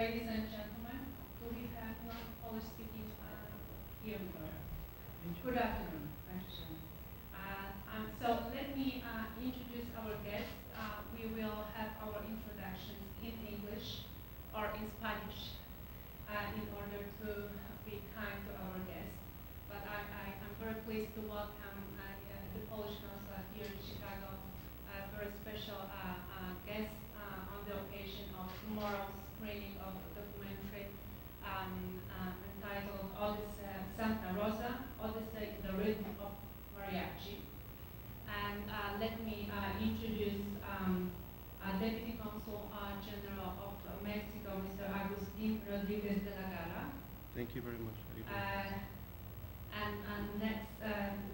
ladies and gentlemen, do we have non-Polish speaking here? Good afternoon. So let me introduce our guests. We will have our introductions in English or in Spanish in order to be kind to our guests. But I am very pleased to welcome the Polish Consulate here in Chicago, a very special guest on the occasion of tomorrow's screening of a documentary entitled Odyssey Santa Rosa, Odyssey in the Rhythm of Mariachi. And let me introduce Deputy Consul General of Mexico, Mr. Agustin Rodriguez de la Gara. Thank you very much. And next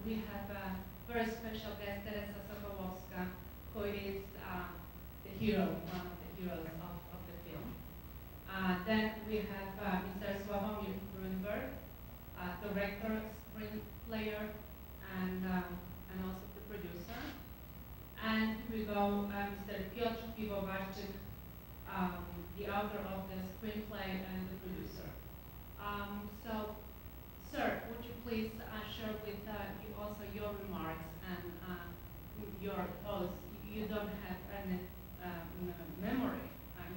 we have a very special guest, Teresa Sokołowska, who is the hero, one of the heroes of the film. Then we have Mr. Sławomir Brunberg, director, screenplayer, and also the producer. And we go Mr. Piotr Piwowarczyk, the author of the screenplay and the producer. So, sir, would you please share with you also your remarks and your thoughts? You don't have any memory.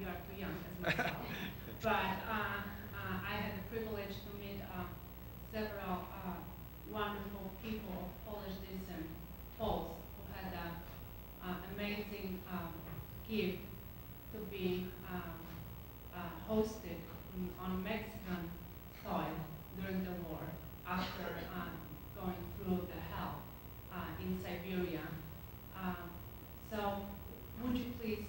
You are too young as myself. But I had the privilege to meet several wonderful people of Polish descent, Poles, who had an amazing gift to be hosted on Mexican soil during the war after going through the hell in Siberia. So would you please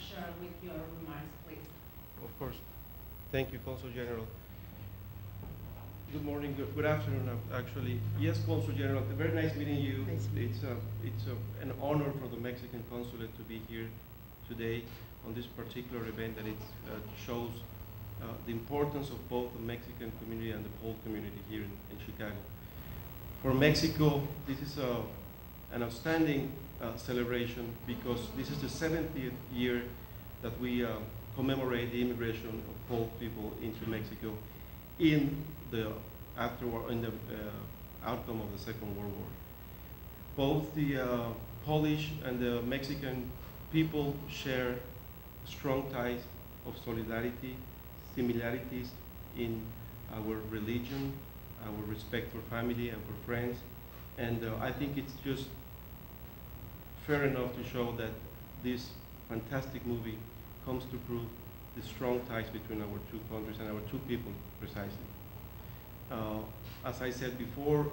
share with your remarks, please? Of course. Thank you, Consul General. Good morning, good afternoon, actually. Yes, Consul General, very nice meeting you. It's an honor for the Mexican Consulate to be here today on this particular event that it shows the importance of both the Mexican community and the Pole community here in Chicago. For Mexico, this is an outstanding celebration because this is the 70th year that we commemorate the immigration of Pole people into Mexico in the outcome of the Second World War. Both the Polish and the Mexican people share strong ties of solidarity, similarities in our religion, our respect for family and for friends, and I think it's just fair enough to show that this fantastic movie comes to prove the strong ties between our two countries and our two people, precisely. As I said before,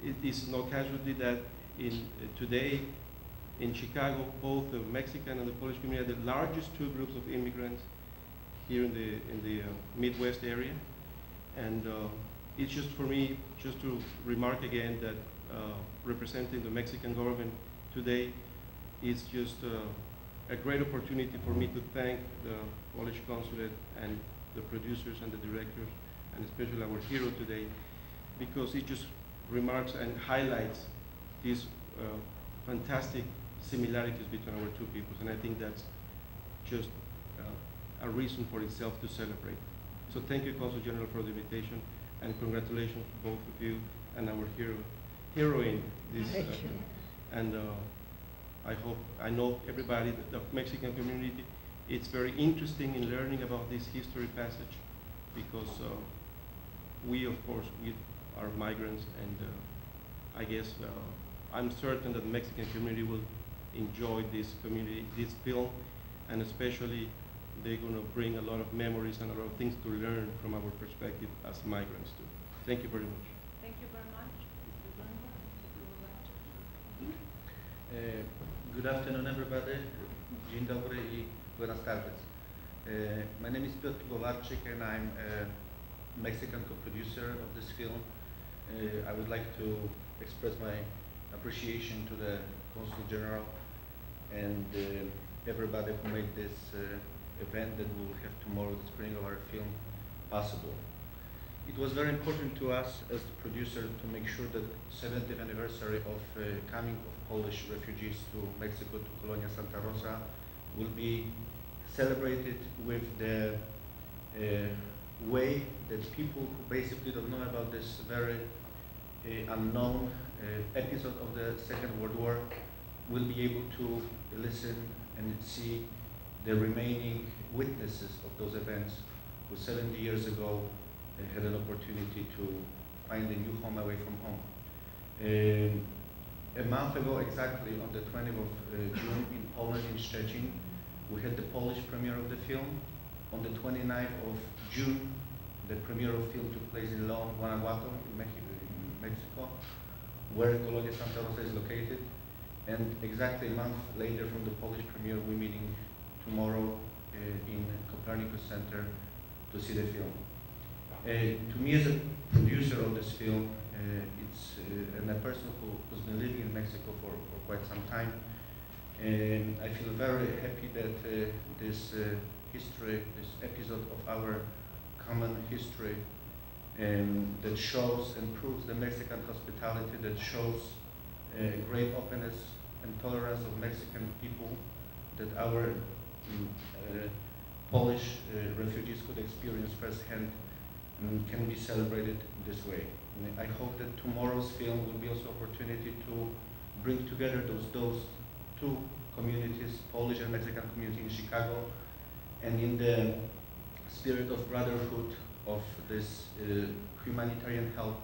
it is no casualty that today in Chicago, both the Mexican and the Polish community are the largest two groups of immigrants here in the Midwest area. And it's just for me, just to remark again that representing the Mexican government today is just a great opportunity for me to thank the Polish consulate and the producers and the directors, and especially our hero today, because it just remarks and highlights these fantastic similarities between our two peoples, and I think that's just a reason for itself to celebrate. So thank you, Consul General, for the invitation, and congratulations to both of you and our heroine. And I know everybody, the Mexican community, it's very interesting in learning about this history passage, because we, of course, we are migrants, and I guess I'm certain that the Mexican community will enjoy this film, and especially they're going to bring a lot of memories and a lot of things to learn from our perspective as migrants too. Thank you very much. Thank you very much. Good afternoon, everybody. Dzień dobry I buenas tardes. My name is Piotr Piwowarczyk, and I'm a Mexican co-producer of this film. I would like to express my appreciation to the Consul General and everybody who made this event that we will have tomorrow, the screening of our film, possible. It was very important to us as the producer to make sure that 70th anniversary of coming of Polish refugees to Mexico, to Colonia Santa Rosa, will be celebrated with the way that people who basically don't know about this very unknown episode of the Second World War will be able to listen and see the remaining witnesses of those events who 70 years ago had an opportunity to find a new home away from home. A month ago exactly, on the 20th of June in Poland, in Szczecin, we had the Polish premiere of the film. On the 29th of June, the premiere of the film took place in León, Guanajuato, in Mexico, where Colonia Santa Rosa is located. And exactly a month later from the Polish premiere, we're meeting tomorrow in Copernicus Center to see the film. To me as a producer of this film, and a person who's been living in Mexico for quite some time, and I feel very happy that this history, this episode of our common history, that shows and proves the Mexican hospitality, that shows great openness and tolerance of Mexican people, that our Polish refugees could experience firsthand, can be celebrated this way. And I hope that tomorrow's film will be also an opportunity to bring together those two communities, Polish and Mexican community in Chicago, and in the spirit of brotherhood, of this humanitarian help,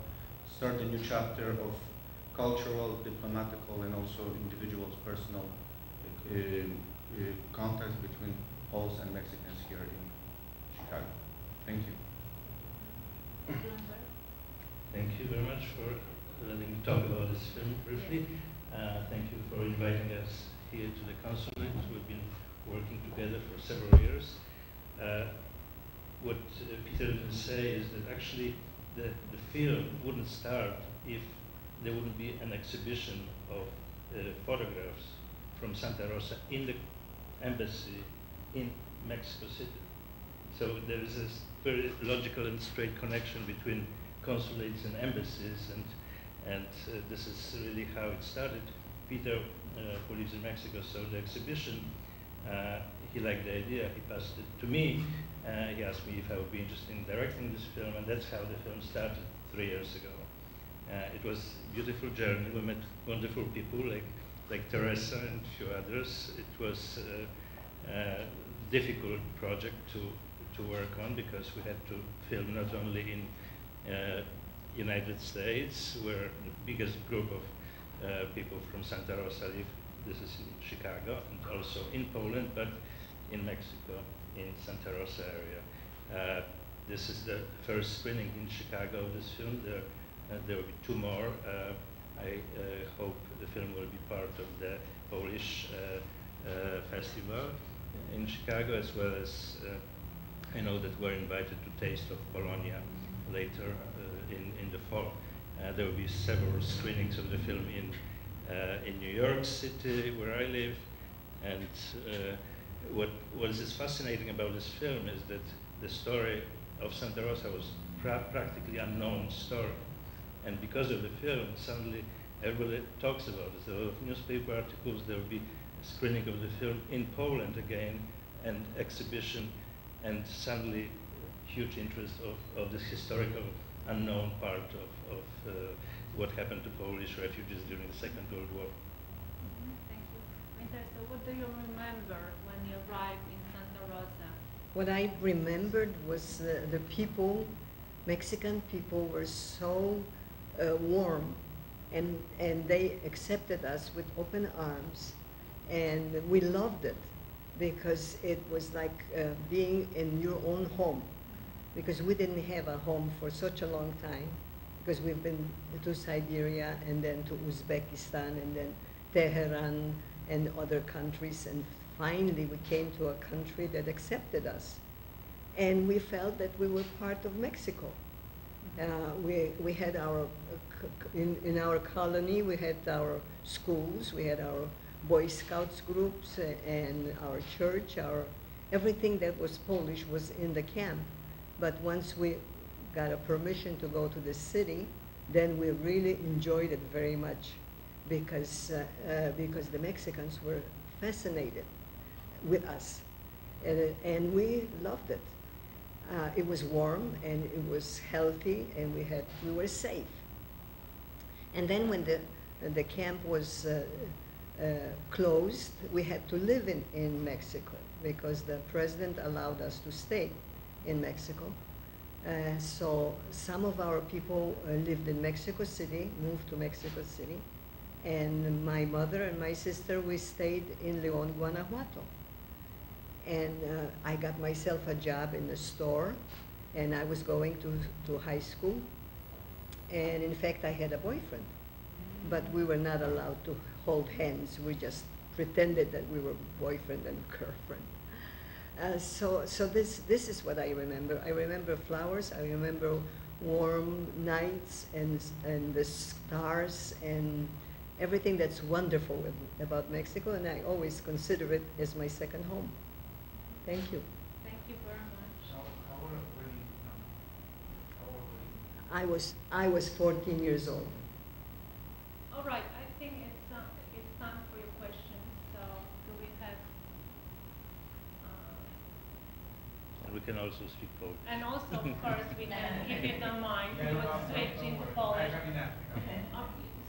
start a new chapter of cultural, diplomatical, and also individuals' personal contacts between Poles and Mexicans here in Chicago. Thank you. Thank you very much for letting me talk about this film briefly. Thank you for inviting us here to the consulate. We've been working together for several years. What Peter didn't say is that actually the film wouldn't start if there wouldn't be an exhibition of photographs from Santa Rosa in the embassy in Mexico City. So there is this very logical and straight connection between consulates and embassies, and this is really how it started. Peter, who lives in Mexico, saw the exhibition. He liked the idea. He passed it to me. He asked me if I would be interested in directing this film, and that's how the film started 3 years ago. It was a beautiful journey. We met wonderful people like Teresa and a few others. It was a difficult project to work on because we had to film not only in United States, where the biggest group of people from Santa Rosa live. This is in Chicago, and also in Poland, but in Mexico, in Santa Rosa area. This is the first screening in Chicago of this film. There will be 2 more. I hope the film will be part of the Polish festival in Chicago, as well as I know that we're invited to Taste of Polonia later in the fall. There will be several screenings of the film in New York City, where I live, and what is fascinating about this film is that the story of Santa Rosa was practically unknown story, and because of the film, suddenly everybody talks about it. There are a lot of newspaper articles. There will be a screening of the film in Poland again, and exhibition, and suddenly huge interest of this historical unknown part of what happened to Polish refugees during the Second World War. Thank you. Winter, so what do you remember when you arrived in Santa Rosa? What I remembered was the people, Mexican people, were so warm, and they accepted us with open arms, and we loved it because it was like being in your own home, because we didn't have a home for such a long time, because we've been to Siberia and then to Uzbekistan and then Tehran and other countries, and finally we came to a country that accepted us, and we felt that we were part of Mexico. We had our, in our colony, we had our schools, we had our Boy Scouts groups, and our church, everything that was Polish was in the camp. But once we got a permission to go to the city, then we really enjoyed it very much, because the Mexicans were fascinated with us. and we loved it. It was warm and it was healthy, and we were safe. And then when the camp was closed, we had to live in Mexico because the president allowed us to stay in Mexico. So some of our people lived in Mexico City, moved to Mexico City, and my mother and my sister, we stayed in León, Guanajuato. And I got myself a job in a store, and I was going to high school. And in fact, I had a boyfriend, but we were not allowed to hold hands. We just pretended that we were boyfriend and girlfriend. So this is what I remember. I remember flowers. I remember warm nights and the stars and everything that's wonderful about Mexico. And I always consider it as my second home. Thank you. Thank you very much. How old were you? I was 14 years old. All right, I think it's time for your questions. So do we have? And we can also speak Polish. And also, of course, we can, if you don't mind, we would switch into Polish.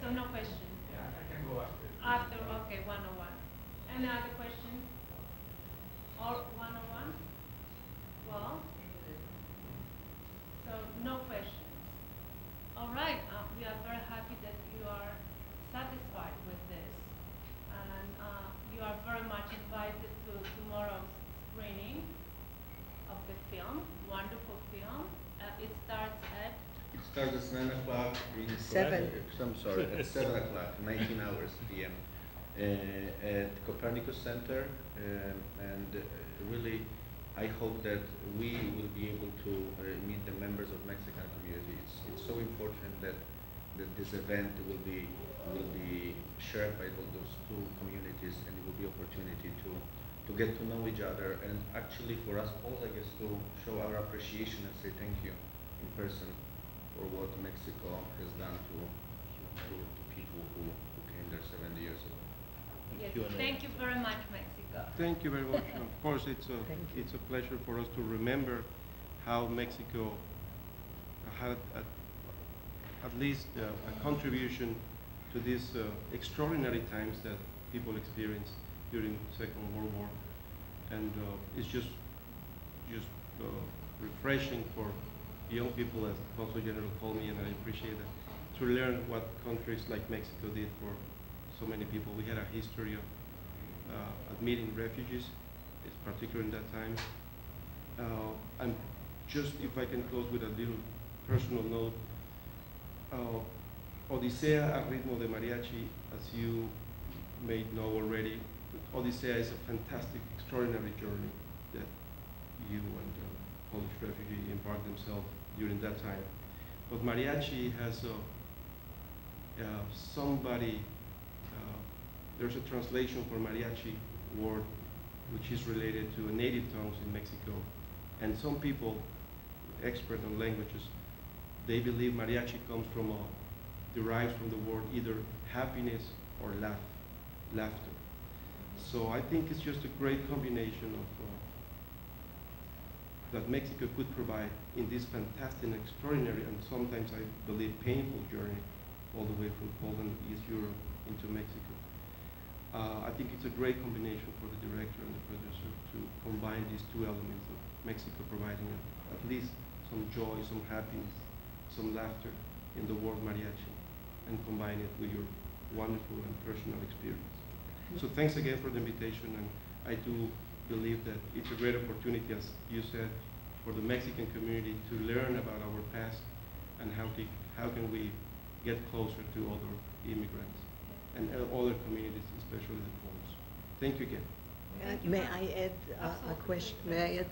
So no questions. Yeah, I can go after. After, okay, 101. Any other questions? Or 101? Well, so no questions. All right, we are very happy that you are satisfied with this, and you are very much invited to tomorrow's screening of the film, wonderful film. It starts at? It starts at 9 o'clock. I'm sorry, at 7 o'clock, 19 hours p.m. At Copernicus Center, and really, I hope that we will be able to meet the members of Mexican community. It's so important that this event will be shared by both those two communities, and it will be opportunity to get to know each other, and actually for us Poles, I guess, to show our appreciation and say thank you in person for what Mexico has done to people who came there 70 years ago. Yes, thank you very much, Mexico. Thank you very much. Of course, it's a pleasure for us to remember how Mexico had at least a contribution to these extraordinary times that people experienced during the Second World War, and it's just refreshing for young people, as the Consul General called me, and I appreciate that, to learn what countries like Mexico did for so many people. We had a history of admitting refugees, particularly in that time. I'm just, if I can close with a little personal note, Odisea al ritmo de mariachi, as you may know already, Odisea is a fantastic, extraordinary journey that you and the Polish refugee embarked themselves during that time. But mariachi has there's a translation for mariachi word which is related to native tongues in Mexico. And some people, expert on languages, they believe mariachi derives from the word either happiness or laughter. So I think it's just a great combination of that Mexico could provide in this fantastic, extraordinary, and sometimes I believe painful journey all the way from Poland, East Europe, into Mexico. I think it's a great combination for the director and the producer to combine these two elements of Mexico providing at least some joy, some happiness, some laughter in the word mariachi, and combine it with your wonderful and personal experience. So thanks again for the invitation, and I do believe that it's a great opportunity, as you said, for the Mexican community to learn about our past and how can we get closer to other immigrants and other communities, especially the Poles. Thank you again. May I add a question? May I add?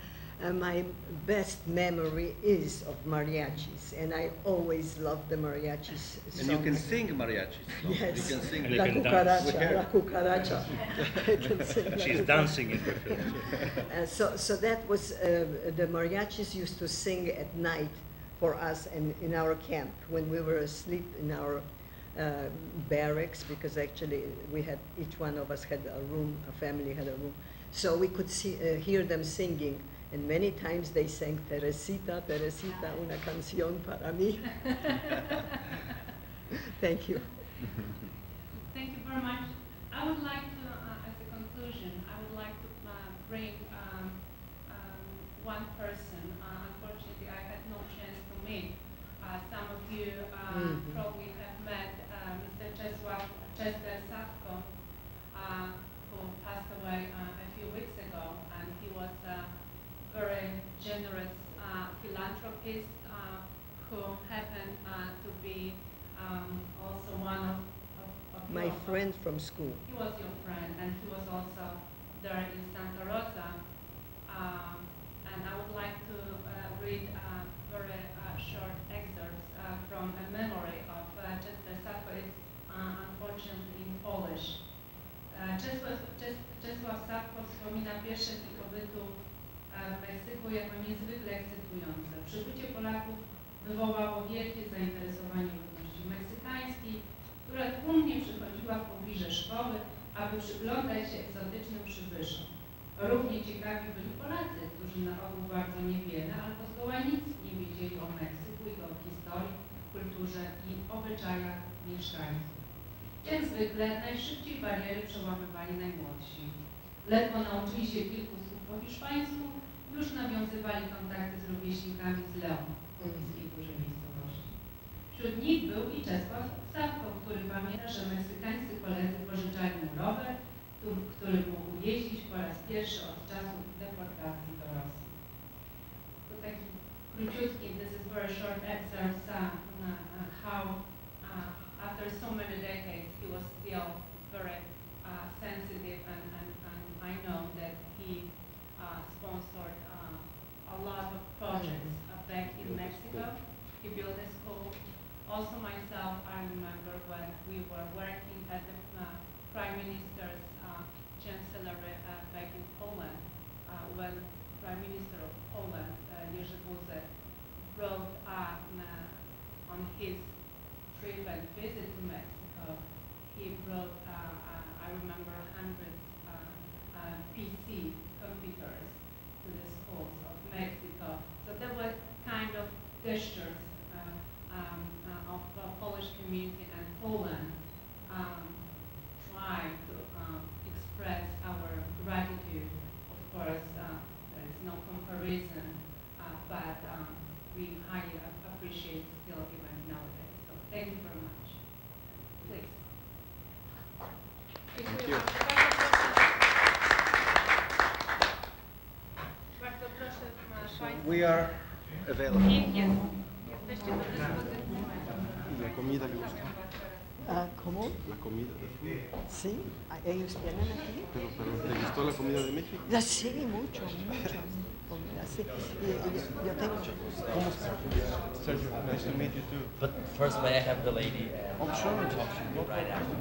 My best memory is of mariachis, and I always loved the mariachis. And you can sing mariachis. No? Yes. You can sing. La can cucaracha, la cucaracha. I can sing la She's cucaracha. dancing in the film. So that was, the mariachis used to sing at night for us and in our camp when we were asleep in our barracks, because actually each one of us had a room, a family had a room. So we could hear them singing. And many times they sang, Teresita, Teresita, una canción para mí. Thank you. Thank you very much. I would like to, as a conclusion, I would like to bring one person. Unfortunately, I had no chance to meet. Some of you probably have met Mr. Chester Savko, who passed away a few weeks ago, and he was a very generous philanthropist who happened to be also one of My friend from school. He was your friend, and he was also there in Santa Rosa. And I would like to read very short excerpts from a memory of Chester Savko. It's unfortunately in Polish. Czesław Savko wspomina pierwsze dni pobytu w Meksyku jako niezwykle ekscytujące. Przybycie Polaków wywołało wielkie zainteresowanie ludności meksykańskiej, która tłumnie przychodziła w pobliże szkoły, aby przyglądać się egzotycznym przybyszom. Równie ciekawi byli Polacy, którzy na ogół bardzo niewiele albo zgoła nic nie wiedzieli o Meksyku, jego historii, kulturze i obyczajach mieszkańców. Jak zwykle najszybciej bariery przełamywali najmłodsi. Ledwo nauczyli się kilku słów po hiszpańsku, już nawiązywali kontakty z rówieśnikami z Leon, pobliskiej dużej miejscowości. Wśród nich był i Czesław Savko, który pamięta, że meksykańscy koledzy pożyczali mu rower, który mógł jeździć po raz pierwszy od czasu deportacji do Rosji. To taki króciutki, this is very short excerpt, how after so many decades he was still very sensitive, and I know that he sponsored a lot of projects back in Mexico. He built a school. Also myself, I remember when we were working at the Prime Minister's Chancellery back in Poland, when Prime Minister of Poland, Jerzy Buzek, brought on his trip and visit to Mexico, he brought, I remember, hundreds PC computers to the schools of Mexico. So there were kind of gestures of the Polish community and Poland trying to express our gratitude. Of course, there is no comparison, but we highly appreciate still even nowadays. So thank you very much. Please. Thank you. Bardzo proszę So Państwa. we are available. Jesteście do dyspozycji. La comida le gusta. ¿Cómo? La comida de food. Sí, ellos tienen aquí. Pero ¿te gustó la comida de México? Sí, mucho, mucho. Comida, sí. Yo tengo. ¿Cómo está? Sergio, nice to meet you too. But first, may I have the lady Oh, sure. talk to you right after?